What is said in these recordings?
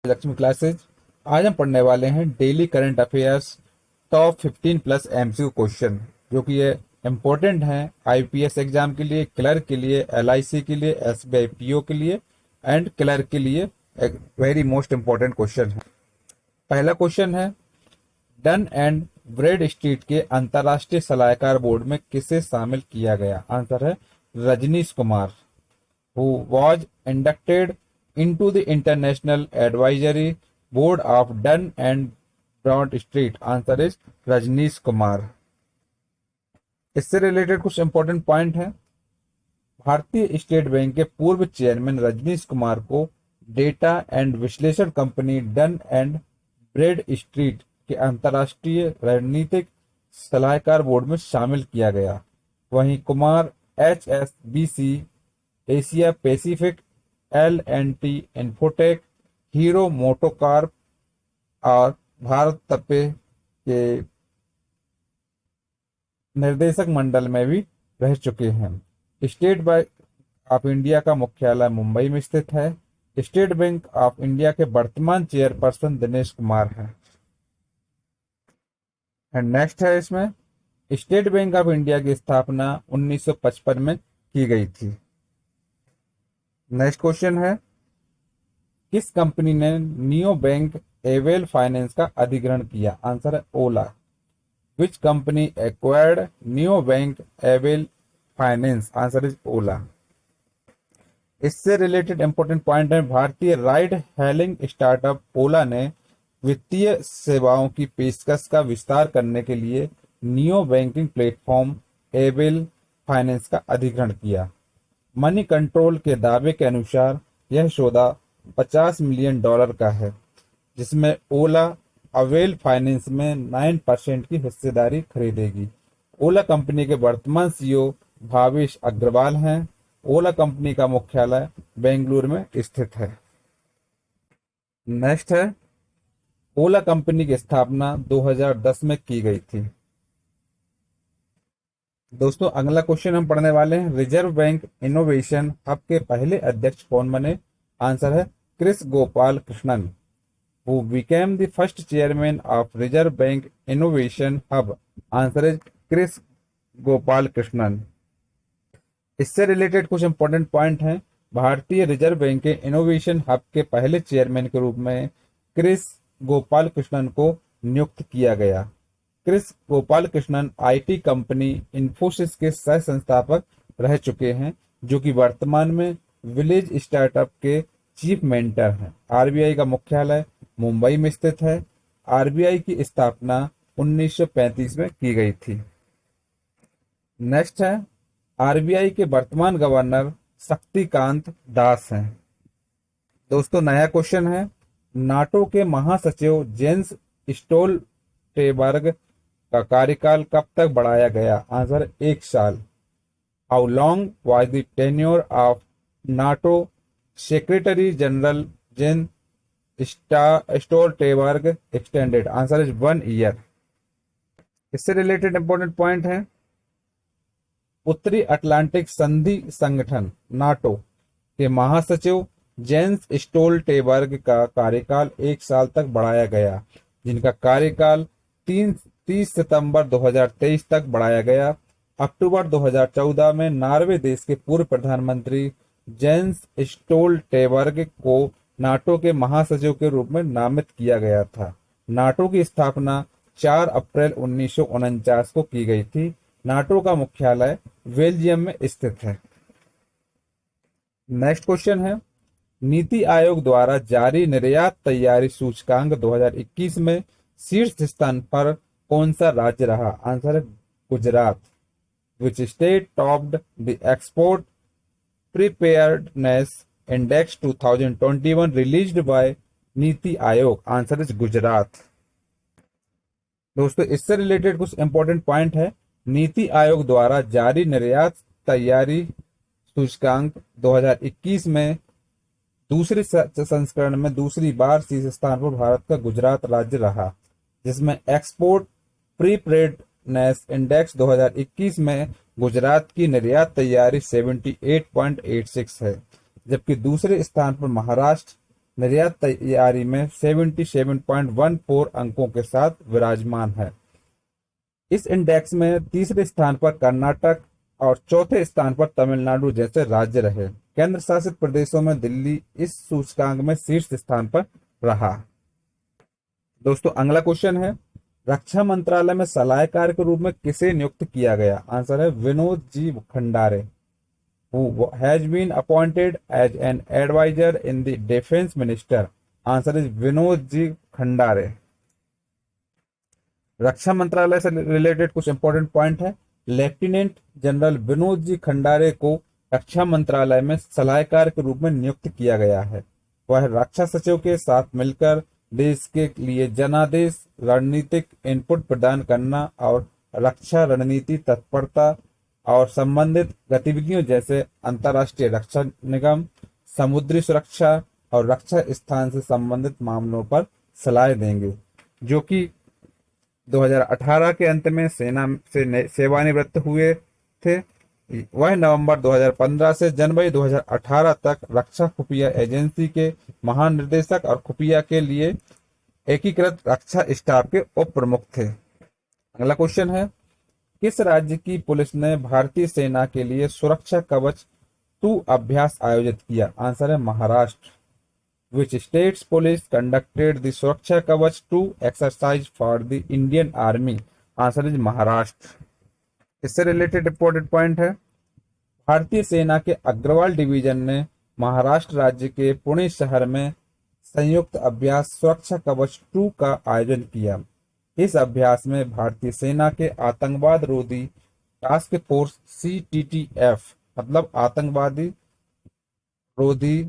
Lakshmi classes. आज हम पढ़ने वाले हैं daily current affairs top 15 plus MCQ question, जो कि ये इम्पोर्टेंट हैं आईपीएस एग्जाम के लिए, क्लर्क के लिए, एलआईसी के लिए, एसबीआई पीओ के लिए एंड क्लर्क के लिए एक वेरी मोस्ट इम्पोर्टेंट क्वेश्चन है। पहला क्वेश्चन है, डन एंड ब्रैडस्ट्रीट के अंतर्राष्ट्रीय सलाहकार बोर्ड में किसे शामिल किया गया? आंसर है Rajneesh Kumar. who was inducted into the International Advisory Board of Dun and Bradstreet? Answer is Rajneesh Kumar. इससे रिलेटेड कुछ इंपॉर्टेंट पॉइंट है। भारतीय स्टेट बैंक के पूर्व चेयरमैन रजनीश कुमार को डेटा एंड विश्लेषण कंपनी डन एंड ब्रैडस्ट्रीट के अंतर्राष्ट्रीय रणनीतिक सलाहकार बोर्ड में शामिल किया गया। वहीं Kumar HSBC, Asia Pacific, L&T infotech, hero MotoCorp और भारत तपे के निर्देशक मंडल में भी रह चुके हैं। स्टेट बैंक ऑफ इंडिया का मुख्यालय मुंबई में स्थित है। स्टेट बैंक ऑफ इंडिया के वर्तमान चेयरपर्सन दिनेश कुमार हैं। एंड नेक्स्ट है, इसमें स्टेट बैंक ऑफ इंडिया की स्थापना 1955 में की गई थी। नेक्स्ट क्वेश्चन है, किस कंपनी ने नियो बैंक एवेल फाइनेंस का अधिग्रहण किया? आंसर है Ola. Which company acquired neo bank Avail Finance? Answer is Ola. इससे रिलेटेड इंपॉर्टेंट पॉइंट है, भारतीय राइड हेलिंग स्टार्टअप ओला ने वित्तीय सेवाओं की पेशकश का विस्तार करने के लिए neo banking platform avail finance का अधिग्रहण किया। मनी कंट्रोल के दावे के अनुसार यह सौदा $50 मिलियन का है, जिसमें ओला अवेल फाइनेंस में 9% की हिस्सेदारी खरीदेगी। ओला कंपनी के वर्तमान सीईओ भावेश अग्रवाल हैं। ओला कंपनी का मुख्यालय बेंगलुरु में स्थित है। नेक्स्ट है, ओला कंपनी की स्थापना 2010 में की गई थी। दोस्तों, अगला क्वेश्चन हम पढ़ने वाले हैं, रिजर्व बैंक इनोवेशन हब के पहले अध्यक्ष कौन बने? आंसर है Kris Gopalakrishnan. Who became the first chairman of Reserve Bank Innovation Hub? Answer is Kris Gopalakrishnan. इससे रिलेटेड कुछ इंपॉर्टेंट पॉइंट हैं। भारतीय रिजर्व बैंक के इनोवेशन हब के पहले चेयरमैन के रूप में क्रिस गोपाल कृष्णन को नियुक्त किया गया। Kris Gopalakrishnan IT company Infosys के सह संस्थापक रह चुके हैं, जो कि वर्तमान में विलेज स्टार्टअप के चीफ मेंटर हैं। आरबीआई का मुख्यालय मुंबई में स्थित है। आरबीआई की स्थापना 1935 में की गई थी। नेक्स्ट है, आरबीआई के वर्तमान गवर्नर शक्तिकांत दास हैं। दोस्तों, नया क्वेश्चन है, नाटो के महासचिव जेंस स्टोल्टेनबर्ग का कार्यकाल कब तक बढ़ाया गया? आंसर 1 साल। How long was the tenure of NATO secretary general Jens Stoltenberg extended? Answer is 1 year. इससे रिलेटेड इंपॉर्टेंट पॉइंट है, उत्तरी अटलांटिक संधि संगठन नाटो के महासचिव जेंस स्टोल्टेनबर्ग का कार्यकाल 1 साल तक बढ़ाया गया, जिनका कार्यकाल 30 सितंबर 2023 तक बढ़ाया गया। अक्टूबर 2014 में नॉर्वे देश के पूर्व प्रधानमंत्री जेंस स्टोल्टेनबर्ग को नाटो के महासचिव के रूप में नामित किया गया था। नाटो की स्थापना 4 अप्रैल 1949 को की गई थी। नाटो का मुख्यालय बेल्जियम में स्थित है। नेक्स्ट क्वेश्चन है, नीति आयोग द्वारा जारी निर्यात तैयारी सूचकांक 2021 में शीर्ष स्थान पर कौन सा राज्य रहा? आंसर है Gujarat. Which state topped the export preparedness index 2021 released by NITI Aayog? Answer is Gujarat. दोस्तों, इससे रिलेटेड कुछ इंपॉर्टेंट पॉइंट है। नीति आयोग द्वारा जारी निर्यात तैयारी सूचकांक 2021 में दूसरे संस्करण में दूसरी बार शीर्ष स्थान पर भारत का गुजरात राज्य रहा, जिसमें एक्सपोर्ट प्रीपेयर्डनेस इंडेक्स 2021 में गुजरात की निर्यात तैयारी 78.86 है, जबकि दूसरे स्थान पर महाराष्ट्र निर्यात तैयारी में 77.14 अंकों के साथ विराजमान है। इस इंडेक्स में तीसरे स्थान पर कर्नाटक और चौथे स्थान पर तमिलनाडु जैसे राज्य रहे। केंद्र शासित प्रदेशों में दिल्ली इस सूचकांक में शीर्ष स्थान पर रहा। दोस्तों अगला क्वेश्चन है, रक्षा मंत्रालय में सलाहकार के रूप में किसे नियुक्त किया गया? आंसर है Vinod ji Khandare. Who has been appointed as an advisor in the defense minister? Answer is Vinod ji Khandare. रक्षा मंत्रालय से रिलेटेड कुछ इंपॉर्टेंट पॉइंट है। लेफ्टिनेंट जनरल विनोद जी खंडारे को रक्षा मंत्रालय में सलाहकार के रूप में नियुक्त किया गया है। वह रक्षा सचिव के साथ मिलकर देश के लिए जनादेश, रणनीतिक इनपुट प्रदान करना और रक्षा रणनीति तत्परता और संबंधित गतिविधियों जैसे अंतर्राष्ट्रीय रक्षा निगम, समुद्री सुरक्षा और रक्षा स्थान से संबंधित मामलों पर सलाह देंगे, जो कि 2018 के अंत में सेना से सेवानिवृत्त हुए थे। वह नवंबर 2015 से जनवरी 2018 तक रक्षा खुफिया एजेंसी के महानिदेशक और खुफिया के लिए एकीकृत रक्षा स्टाफ के उप प्रमुख थे। अगला क्वेश्चन है, किस राज्य की पुलिस ने भारतीय सेना के लिए सुरक्षा कवच 2 अभ्यास आयोजित किया? आंसर है Maharashtra. Which states police conducted the सुरक्षा कवच 2 exercise for the Indian Army? Answer is Maharashtra. इससे रिलेटेड इंपॉर्टेंट पॉइंट है, भारतीय सेना के अग्रवाल डिवीजन ने महाराष्ट्र राज्य के पुणे शहर में संयुक्त अभ्यास सुरक्षा कवच 2 का आयोजन किया। इस अभ्यास में भारतीय सेना के आतंकवाद रोधी टास्क फोर्स CTTF मतलब आतंकवादी रोधी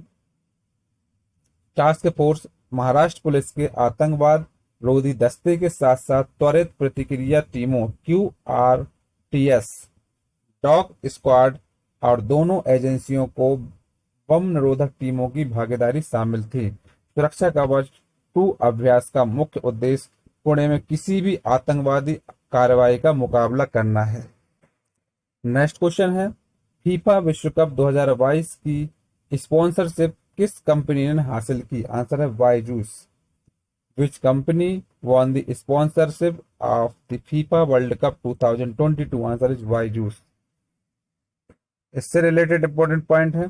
टास्क फोर्स, महाराष्ट्र पुलिस के आतंकवाद रोधी दस्ते के साथ साथ त्वरित प्रतिक्रिया टीमों QRTS, डॉग स्क्वाड और दोनों एजेंसियों को बम निरोधक टीमों की भागीदारी शामिल थी। सुरक्षा कवच 2 अभ्यास का मुख्य उद्देश्य पुणे में किसी भी आतंकवादी कार्रवाई का मुकाबला करना है। नेक्स्ट क्वेश्चन है, फीफा विश्व कप 2022 की स्पॉन्सरशिप किस कंपनी ने हासिल की? आंसर है Byju's. Which company won the sponsorship of the FIFA world cup 2022? Answer is Byju's. इससे रिलेटेड इंपॉर्टेंट पॉइंट है,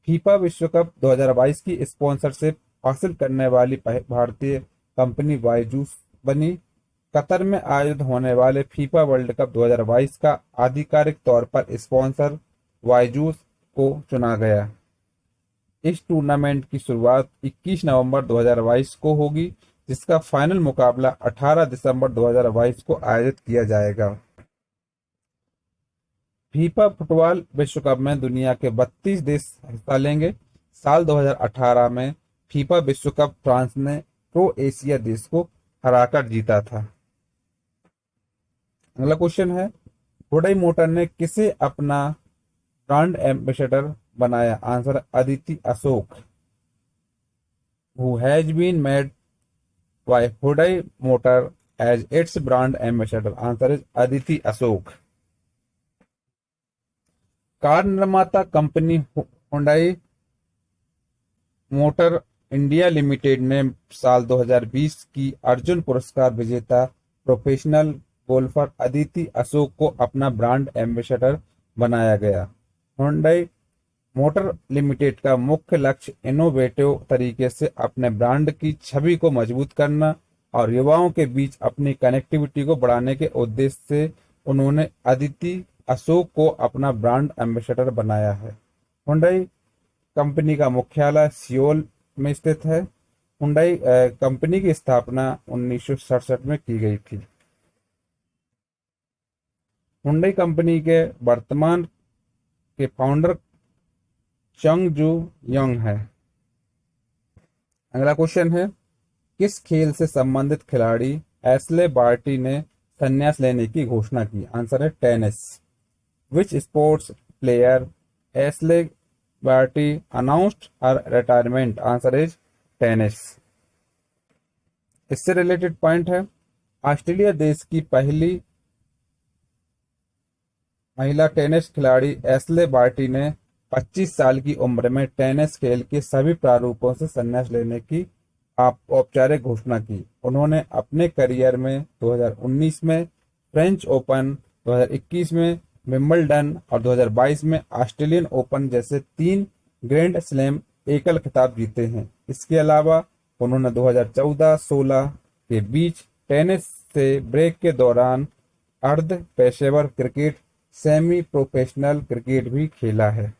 फीफा विश्व कप 2022 की स्पॉन्सरशिप हासिल करने वाली भारतीय कंपनी बायजूस बनी। कतर में आयोजित होने वाले फीफा वर्ल्ड कप 2022 का आधिकारिक तौर पर स्पॉन्सर बायजूस को चुना गया। इस टूर्नामेंट की शुरुआत 21 नवंबर 2022 को होगी, जिसका फाइनल मुकाबला 18 दिसंबर 2022 को आयोजित किया जाएगा। फीफा फुटबॉल विश्व कप में दुनिया के 32 देश हिस्सा लेंगे। साल 2018 में फीफा विश्व कप फ्रांस ने क्रोएशिया देश को हराकर जीता था। अगला क्वेश्चन है, हुंडई मोटर ने किसे अपना ब्रांड एम्बेसडर बनाया? Answer Aditi Ashok. Who has been made by Hyundai Motor as its brand ambassador? Answer is Aditi Ashok. कार निर्माता कंपनी हुंडई मोटर इंडिया लिमिटेड ने साल 2020 की अर्जुन पुरस्कार विजेता प्रोफेशनल गोल्फर अदिति अशोक को अपना ब्रांड एम्बेसडर बनाया गया। हुंडई मोटर लिमिटेड का मुख्य लक्ष्य इनोवेटिव तरीके से अपने ब्रांड की छवि को मजबूत करना और युवाओं के बीच अपनी कनेक्टिविटी को बढ़ाने के उद्देश्य से उन्होंने अदिति अशोक को अपना ब्रांड एम्बेसडर बनाया है। हुंडई कंपनी का मुख्यालय सियोल में स्थित है। हुंडई कंपनी की स्थापना 1967 में की गई थी। हुंडई कंपनी के वर्तमान के फाउंडर चंग जू यंग है। अगला क्वेश्चन है, किस खेल से संबंधित खिलाड़ी एशले बार्टी ने संन्यास लेने की घोषणा की? आंसर है tennis. Which sports player Ashleigh Barty announced her retirement? Answer is tennis. इससे रिलेटेड पॉइंट है, ऑस्ट्रेलिया देश की पहली महिला टेनिस खिलाड़ी एशले बार्टी ने 25 साल की उम्र में टेनिस खेल के सभी प्रारूपों से संन्यास लेने की औपचारिक घोषणा की। उन्होंने अपने करियर में 2019 में फ्रेंच ओपन, 2021 में विंबलडन और 2022 में ऑस्ट्रेलियन ओपन जैसे 3 ग्रैंड स्लैम एकल खिताब जीते हैं। इसके अलावा उन्होंने 2014-16 के बीच टेनिस से ब्रेक के दौरान अर्ध पेशेवर क्रिकेट, सेमी प्रोफेशनल क्रिकेट भी खेला है।